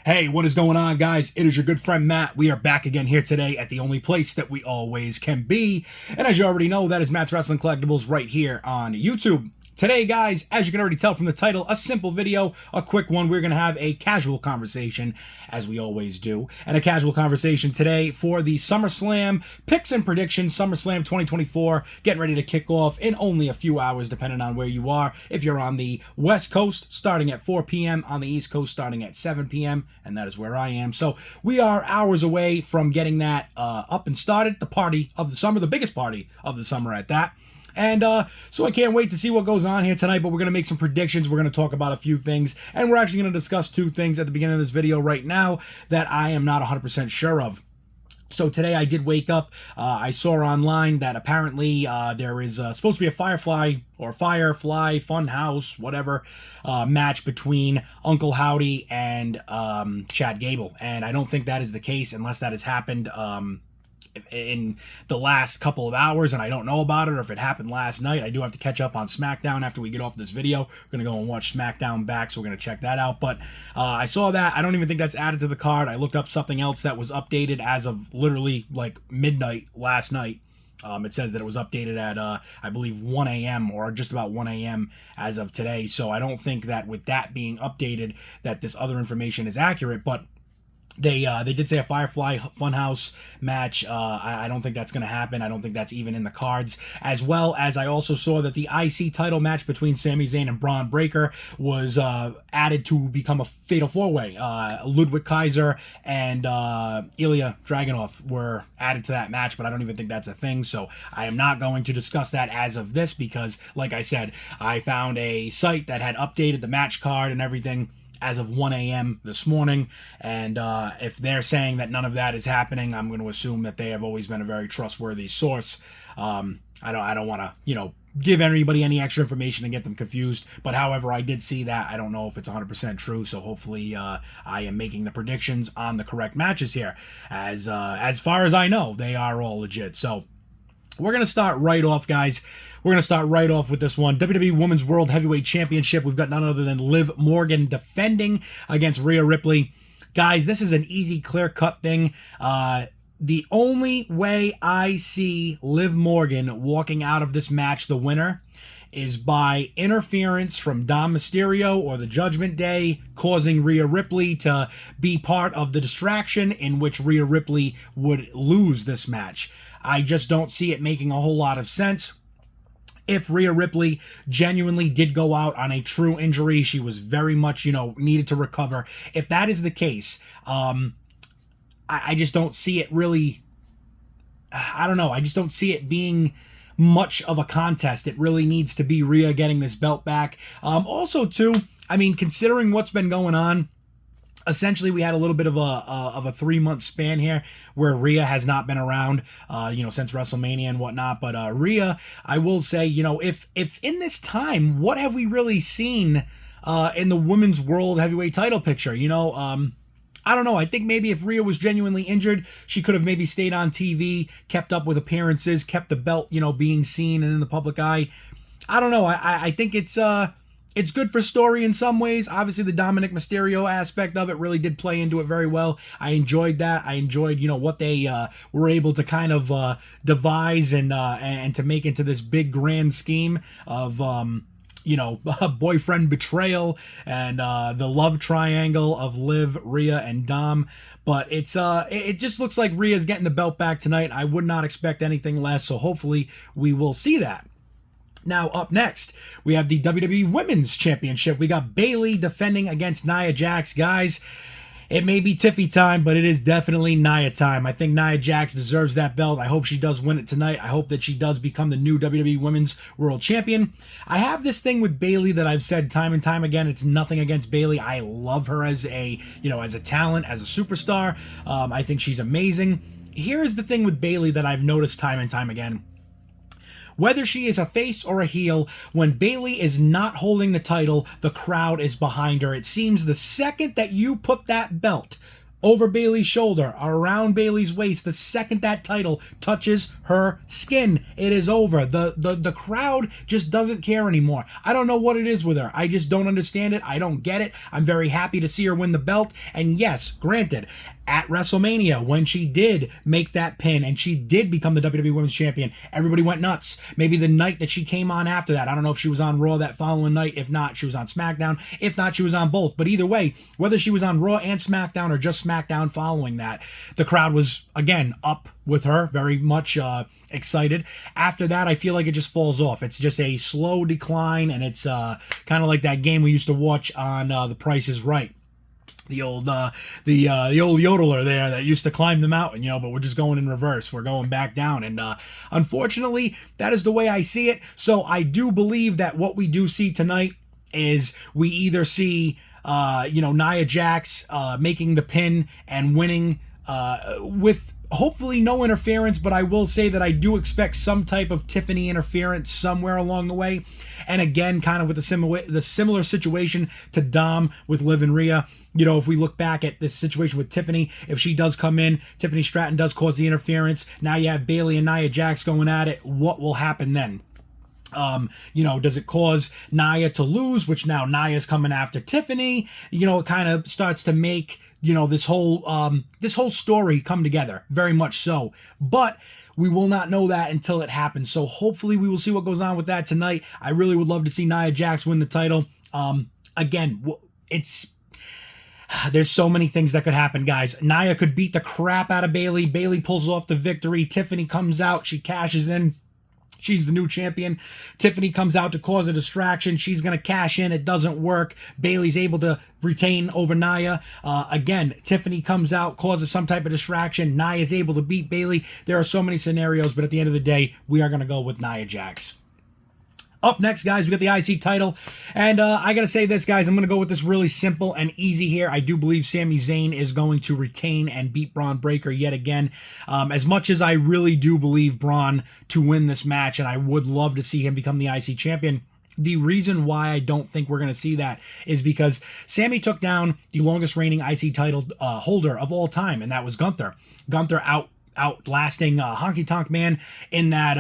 Hey, what is going on, guys? It is your good friend Matt. We are back again here today at the only place that we always can be. And as you already know, that is Matt's Wrestling Collectibles right here on YouTube. Today, guys, as you can already tell from the title, a simple video, a quick one. We're going to have a casual conversation, as we always do. And a casual conversation today for the SummerSlam picks and predictions. SummerSlam 2024 getting ready to kick off in only a few hours, depending on where you are. If you're on the West Coast, starting at 4 p.m., on the East Coast, starting at 7 p.m., and that is where I am. So we are hours away from getting that up and started. The party of the summer, the biggest party of the summer at that. And so I can't wait to see what goes on here tonight, but we're going to make some predictions. We're going to talk about a few things, and we're actually going to discuss two things at the beginning of this video right now that I am not 100% sure of. So today I did wake up. I saw online that apparently there is supposed to be a Firefly Funhouse, whatever, match between Uncle Howdy and Chad Gable. And I don't think that is the case unless that has happened in the last couple of hours, and I don't know about it, or if it happened last night. I do have to catch up on SmackDown after we get off this video. We're going to go and watch SmackDown back, so we're going to check that out. But I saw that. I don't even think that's added to the card. I looked up something else that was updated as of literally like midnight last night. It says that it was updated at, I believe, 1 a.m. or just about 1 a.m. as of today. So I don't think that with that being updated that this other information is accurate, but they did say a Firefly Funhouse match. I don't think that's going to happen. I don't think that's even in the cards. As well as I also saw that the IC title match between Sami Zayn and Braun Breaker was added to become a fatal four-way. Ludwig Kaiser and Ilya Dragunov were added to that match, but I don't even think that's a thing. So I am not going to discuss that as of this because, like I said, I found a site that had updated the match card and everything as of 1 a.m. this morning, and if they're saying that none of that is happening, I'm going to assume that they have always been a very trustworthy source. I don't want to, give anybody any extra information and get them confused, but however, I did see that. I don't know if it's 100% true, so hopefully I am making the predictions on the correct matches here. As far as I know, they are all legit, so we're going to start right off, guys. We're going to start right off with this one. WWE Women's World Heavyweight Championship. We've got none other than Liv Morgan defending against Rhea Ripley. Guys, this is an easy, clear-cut thing. The only way I see Liv Morgan walking out of this match the winner is by interference from Dom Mysterio or the Judgment Day, causing Rhea Ripley to be part of the distraction in which Rhea Ripley would lose this match. I just don't see it making a whole lot of sense. If Rhea Ripley genuinely did go out on a true injury, she was very much, needed to recover. If that is the case, I just don't see it really, I don't know, I just don't see it being much of a contest. It really needs to be Rhea getting this belt back. Also, too, considering what's been going on, essentially, we had a little bit of a 3-month span here where Rhea has not been around, since WrestleMania and whatnot. But Rhea, I will say, if in this time, what have we really seen in the Women's World Heavyweight title picture? I don't know. I think maybe if Rhea was genuinely injured, she could have maybe stayed on TV, kept up with appearances, kept the belt, being seen and in the public eye. I don't know. I think it's good for story in some ways. Obviously, the Dominic Mysterio aspect of it really did play into it very well. I enjoyed that. I enjoyed, what they were able to kind of devise and to make into this big grand scheme of, boyfriend betrayal and the love triangle of Liv, Rhea, and Dom. But it just looks like Rhea's getting the belt back tonight. I would not expect anything less, so hopefully we will see that. Now, up next, we have the WWE Women's Championship. We got Bayley defending against Nia Jax. Guys, it may be Tiffy time, but it is definitely Nia time. I think Nia Jax deserves that belt. I hope she does win it tonight. I hope that she does become the new WWE Women's World Champion. I have this thing with Bayley that I've said time and time again. It's nothing against Bayley. I love her as a talent, as a superstar. I think she's amazing. Here is the thing with Bayley that I've noticed time and time again. Whether she is a face or a heel, when Bayley is not holding the title, the crowd is behind her. It seems the second that you put that belt over Bayley's shoulder, around Bayley's waist. The second that title touches her skin, it is over. The crowd just doesn't care anymore. I don't know what it is with her. I just don't understand it. I don't get it. I'm very happy to see her win the belt. And yes, granted, at WrestleMania, when she did make that pin and she did become the WWE Women's Champion, everybody went nuts. Maybe the night that she came on after that. I don't know if she was on Raw that following night. If not, she was on SmackDown. If not, she was on both. But either way, whether she was on Raw and SmackDown or just SmackDown following that, the crowd was, again, up with her, very much excited. After that, I feel like it just falls off. It's just a slow decline, and it's kind of like that game we used to watch on The Price is Right. The old yodeler there that used to climb the mountain, but we're just going in reverse. We're going back down. And unfortunately, that is the way I see it. So I do believe that what we do see tonight is we either see, Nia Jax making the pin and winning with hopefully no interference, but I will say that I do expect some type of Tiffany interference somewhere along the way. And again, kind of with the similar situation to Dom with Liv and Rhea. If we look back at this situation with Tiffany, if she does come in, Tiffany Stratton does cause the interference. Now you have Bayley and Nia Jax going at it. What will happen then? Does it cause Nia to lose, which now Nia's coming after Tiffany? It kind of starts to make, this whole story come together, very much so. But we will not know that until it happens. So hopefully we will see what goes on with that tonight. I really would love to see Nia Jax win the title. Again, there's so many things that could happen, guys. Nia could beat the crap out of Bayley. Bayley pulls off the victory. Tiffany comes out. She cashes in. She's the new champion. Tiffany comes out to cause a distraction. She's going to cash in. It doesn't work. Bayley's able to retain over Nia. Again, Tiffany comes out, causes some type of distraction. Nia's able to beat Bayley. There are so many scenarios, but at the end of the day, we are going to go with Nia Jax. Up next, guys, we got the IC title. And I got to say this, guys. I'm going to go with this really simple and easy here. I do believe Sami Zayn is going to retain and beat Braun Breaker yet again. As much as I really do believe Braun to win this match, and I would love to see him become the IC champion, the reason why I don't think we're going to see that is because Sami took down the longest reigning IC title holder of all time, and that was Gunther. Gunther outlasting Honky Tonk Man in that...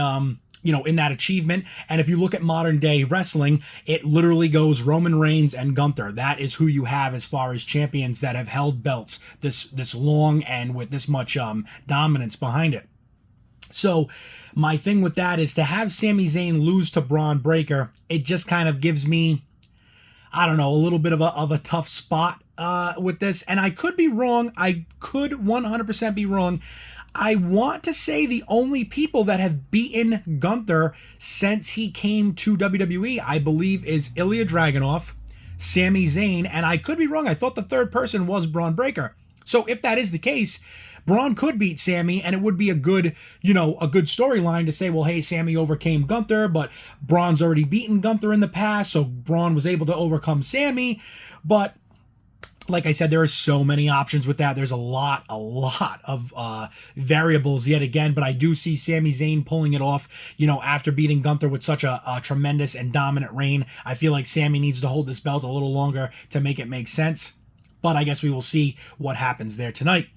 in that achievement. And if you look at modern day wrestling, it literally goes Roman Reigns and Gunther. That is who you have as far as champions that have held belts this long and with this much dominance behind it. So my thing with that is to have Sami Zayn lose to Braun Breaker, it just kind of gives me, I don't know, a little bit of a tough spot with this. And I could be wrong. I could 100% be wrong. I want to say the only people that have beaten Gunther since he came to WWE, I believe, is Ilya Dragunov, Sami Zayn, and I could be wrong. I thought the third person was Braun Breaker. So if that is the case, Braun could beat Sami, and it would be a good storyline to say, well, hey, Sami overcame Gunther, but Braun's already beaten Gunther in the past, so Braun was able to overcome Sami. But like I said, there are so many options with that. There's a lot of variables yet again, but I do see Sami Zayn pulling it off, after beating Gunther with such a tremendous and dominant reign. I feel like Sami needs to hold this belt a little longer to make it make sense, but I guess we will see what happens there tonight.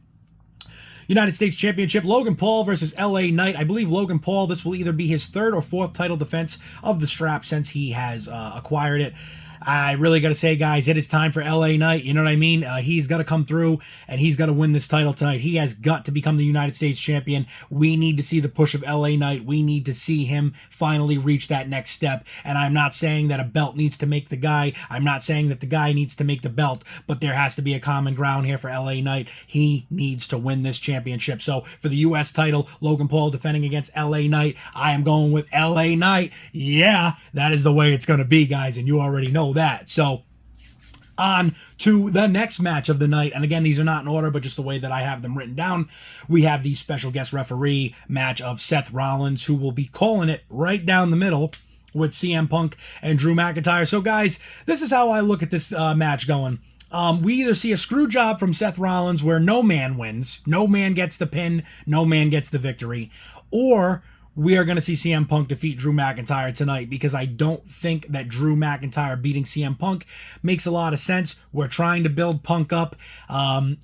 United States Championship, Logan Paul versus LA Knight. I believe Logan Paul, this will either be his third or fourth title defense of the strap since he has acquired it. I really got to say, guys, it is time for LA Knight. You know what I mean? He's got to come through, and he's got to win this title tonight. He has got to become the United States champion. We need to see the push of LA Knight. We need to see him finally reach that next step. And I'm not saying that a belt needs to make the guy. I'm not saying that the guy needs to make the belt, but there has to be a common ground here for LA Knight. He needs to win this championship. So for the U.S. title, Logan Paul defending against LA Knight, I am going with LA Knight. Yeah, that is the way it's going to be, guys, and you already know that. So on to the next match of the night, and again, these are not in order, but just the way that I have them written down. We have the special guest referee match of Seth Rollins, who will be calling it right down the middle with CM Punk and Drew McIntyre. So guys, this is how I look at this match going. We either see a screw job from Seth Rollins where no man wins, no man gets the pin, no man gets the victory, or we are going to see CM Punk defeat Drew McIntyre tonight, because I don't think that Drew McIntyre beating CM Punk makes a lot of sense. We're trying to build Punk up. I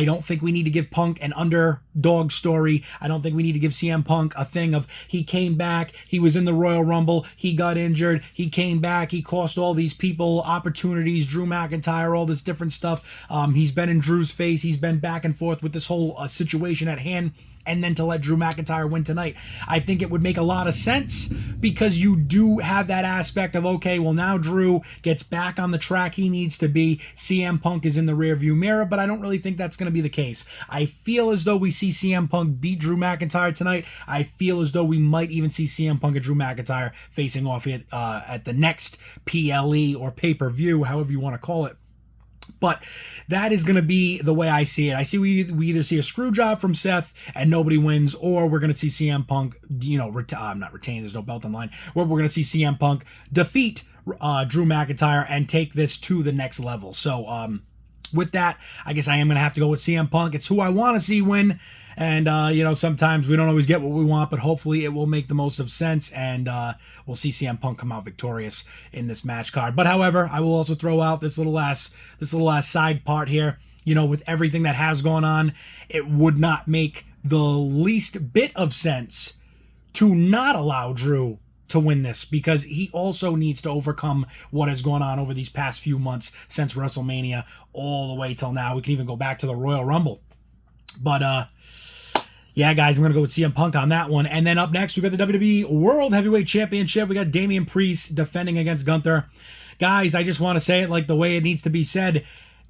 don't think we need to give Punk an underdog story. I don't think we need to give CM Punk a thing of he came back, he was in the Royal Rumble, he got injured, he came back, he cost all these people opportunities, Drew McIntyre, all this different stuff. He's been in Drew's face, he's been back and forth with this whole situation at hand, and then to let Drew McIntyre win tonight. I think it would make a lot of sense, because you do have that aspect of, okay, well, now Drew gets back on the track he needs to be. CM Punk is in the rearview mirror, but I don't really think that's going to be the case. I feel as though we see CM Punk beat Drew McIntyre tonight. I feel as though we might even see CM Punk and Drew McIntyre facing off at the next PLE or pay-per-view, however you want to call it. But that is going to be the way I see it. I see we either see a screw job from Seth and nobody wins, or we're going to see CM Punk, not retain, there's no belt on line, where we're going to see CM Punk defeat Drew McIntyre and take this to the next level. So with that, I guess I am going to have to go with CM Punk. It's who I want to see win. And, sometimes we don't always get what we want, but hopefully it will make the most of sense, and we'll see CM Punk come out victorious in this match card. But, however, I will also throw out this little last side part here. With everything that has gone on, it would not make the least bit of sense to not allow Drew to win this, because he also needs to overcome what has gone on over these past few months since WrestleMania all the way till now. We can even go back to the Royal Rumble. But, yeah, guys, I'm going to go with CM Punk on that one. And then up next, we got the WWE World Heavyweight Championship. We got Damian Priest defending against Gunther. Guys, I just want to say it like the way it needs to be said.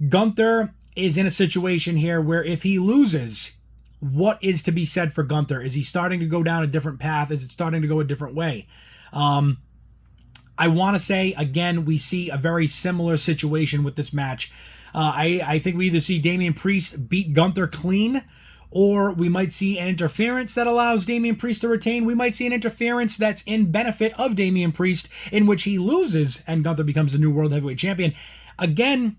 Gunther is in a situation here where if he loses, what is to be said for Gunther? Is he starting to go down a different path? Is it starting to go a different way? I want to say, again, we see a very similar situation with this match. I think we either see Damian Priest beat Gunther clean, or we might see an interference that allows Damian Priest to retain. We might see an interference that's in benefit of Damian Priest, in which he loses and Gunther becomes the new World Heavyweight Champion. Again,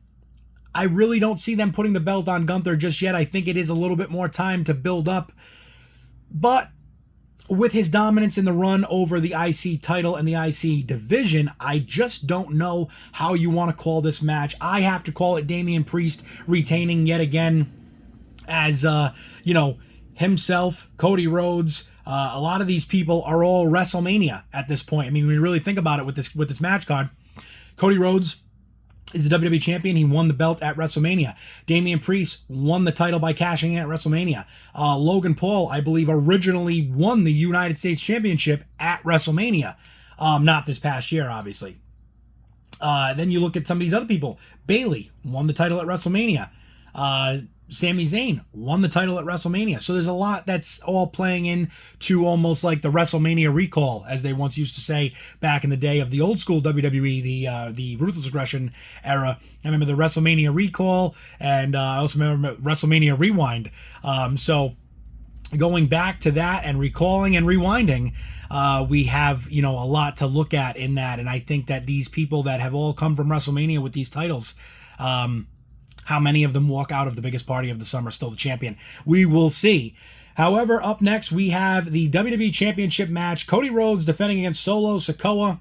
I really don't see them putting the belt on Gunther just yet. I think it is a little bit more time to build up. But with his dominance in the run over the IC title and the IC division, I just don't know how you want to call this match. I have to call it Damian Priest retaining yet again, as, himself, Cody Rhodes, a lot of these people are all WrestleMania at this point. I mean, when you really think about it with this match card, Cody Rhodes is the WWE Champion. He won the belt at WrestleMania. Damian Priest won the title by cashing in at WrestleMania. Logan Paul, I believe, originally won the United States Championship at WrestleMania. Not this past year, obviously. Then you look at some of these other people. Bayley won the title at WrestleMania. Sami Zayn won the title at WrestleMania. So there's a lot that's all playing into almost like the WrestleMania recall, as they once used to say back in the day of the old school WWE, the Ruthless Aggression era. I remember the WrestleMania recall, and I also remember WrestleMania Rewind. So going back to that and recalling and rewinding, we have, a lot to look at in that. And I think that these people that have all come from WrestleMania with these titles, how many of them walk out of the biggest party of the summer still the champion? We will see. However, up next, we have the WWE Championship match. Cody Rhodes defending against Solo Sikoa.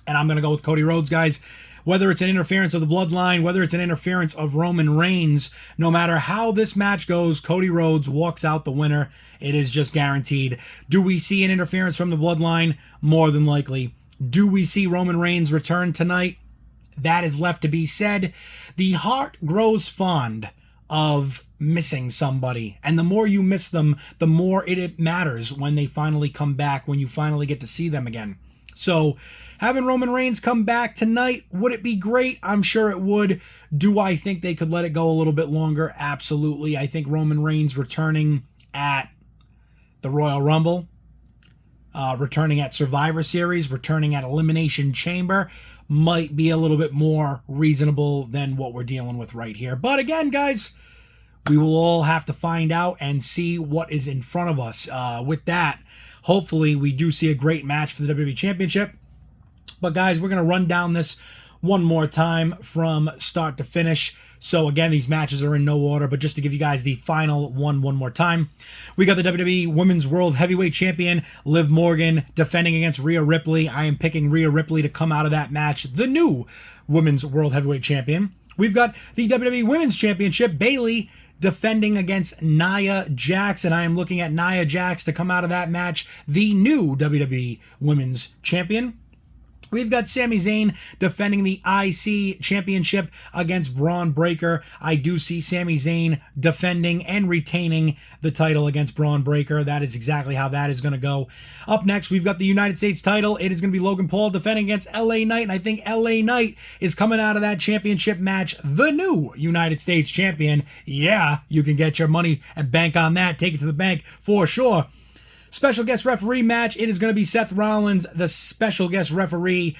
And I'm going to go with Cody Rhodes, guys. Whether it's an interference of the Bloodline, whether it's an interference of Roman Reigns, no matter how this match goes, Cody Rhodes walks out the winner. It is just guaranteed. Do we see an interference from the Bloodline? More than likely. Do we see Roman Reigns return tonight? That is left to be said. The heart grows fond of missing somebody, and the more you miss them, the more it matters when they finally come back, when you finally get to see them again. So having Roman Reigns come back tonight, would it be great? I'm sure it would. Do I think they could let it go a little bit longer? Absolutely. I think Roman Reigns returning at the Royal Rumble, returning at Survivor Series, returning at Elimination Chamber might be a little bit more reasonable than what we're dealing with right here. But again, guys, we will all have to find out and see what is in front of us. With that, hopefully we do see a great match for the WWE Championship. But guys, we're going to run down this one more time from start to finish. So again, these matches are in no order, but just to give you guys the final one more time. We got the WWE Women's World Heavyweight Champion, Liv Morgan, defending against Rhea Ripley. I am picking Rhea Ripley to come out of that match, the new Women's World Heavyweight Champion. We've got the WWE Women's Championship, Bayley, defending against Nia Jax, and I am looking at Nia Jax to come out of that match, the new WWE Women's Champion. We've got Sami Zayn defending the IC Championship against Braun Breaker. I do see Sami Zayn defending and retaining the title against Braun Breaker. That is exactly how that is going to go. Up next, we've got the United States title. It is going to be Logan Paul defending against LA Knight, and I think LA Knight is coming out of that championship match the new United States champion. Yeah, you can get your money and bank on that. Take it to the bank for sure. Special guest referee match. It is going to be Seth Rollins, the special guest referee,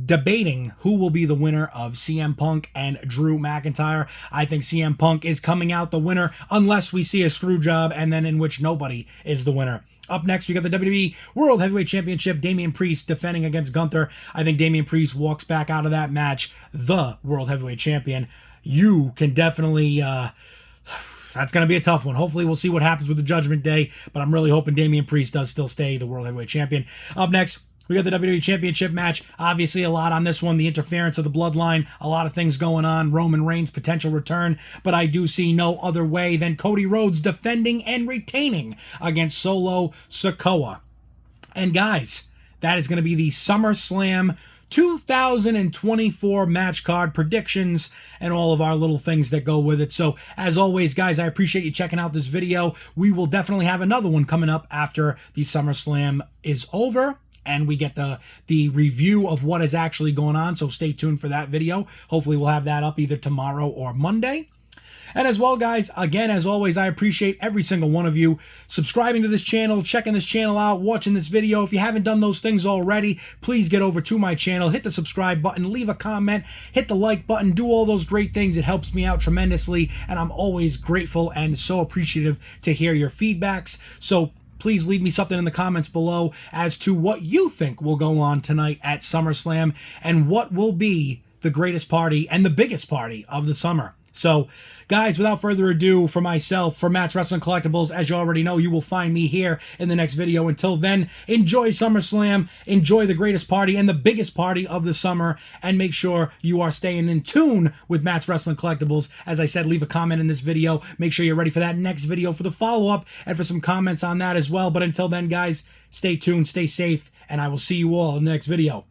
debating who will be the winner of CM Punk and Drew McIntyre. I think CM Punk is coming out the winner unless we see a screw job, and then in which nobody is the winner. Up next, we got the WWE World Heavyweight Championship, Damian Priest defending against Gunther. I think Damian Priest walks back out of that match the World Heavyweight Champion. You can definitely... That's going to be a tough one. Hopefully we'll see what happens with the Judgment Day, but I'm really hoping Damian Priest does still stay the World Heavyweight Champion. Up next, we got the WWE Championship match. Obviously a lot on this one. The interference of the Bloodline. A lot of things going on. Roman Reigns' potential return, but I do see no other way than Cody Rhodes defending and retaining against Solo Sikoa. And guys, that is going to be the SummerSlam 2024 match card predictions and all of our little things that go with it. So as always, guys, I appreciate you checking out this video. We will definitely have another one coming up after the SummerSlam is over and we get the review of what is actually going on. So stay tuned for that video. Hopefully we'll have that up either tomorrow or Monday. And as well, guys, again, as always, I appreciate every single one of you subscribing to this channel, checking this channel out, watching this video. If you haven't done those things already, please get over to my channel, hit the subscribe button, leave a comment, hit the like button, do all those great things. It helps me out tremendously, and I'm always grateful and so appreciative to hear your feedbacks. So please leave me something in the comments below as to what you think will go on tonight at SummerSlam and what will be the greatest party and the biggest party of the summer. So, guys, without further ado, for myself, for Matt's Wrestling Collectibles, as you already know, you will find me here in the next video. Until then, enjoy SummerSlam, enjoy the greatest party and the biggest party of the summer, and make sure you are staying in tune with Matt's Wrestling Collectibles. As I said, leave a comment in this video. Make sure you're ready for that next video for the follow-up and for some comments on that as well. But until then, guys, stay tuned, stay safe, and I will see you all in the next video.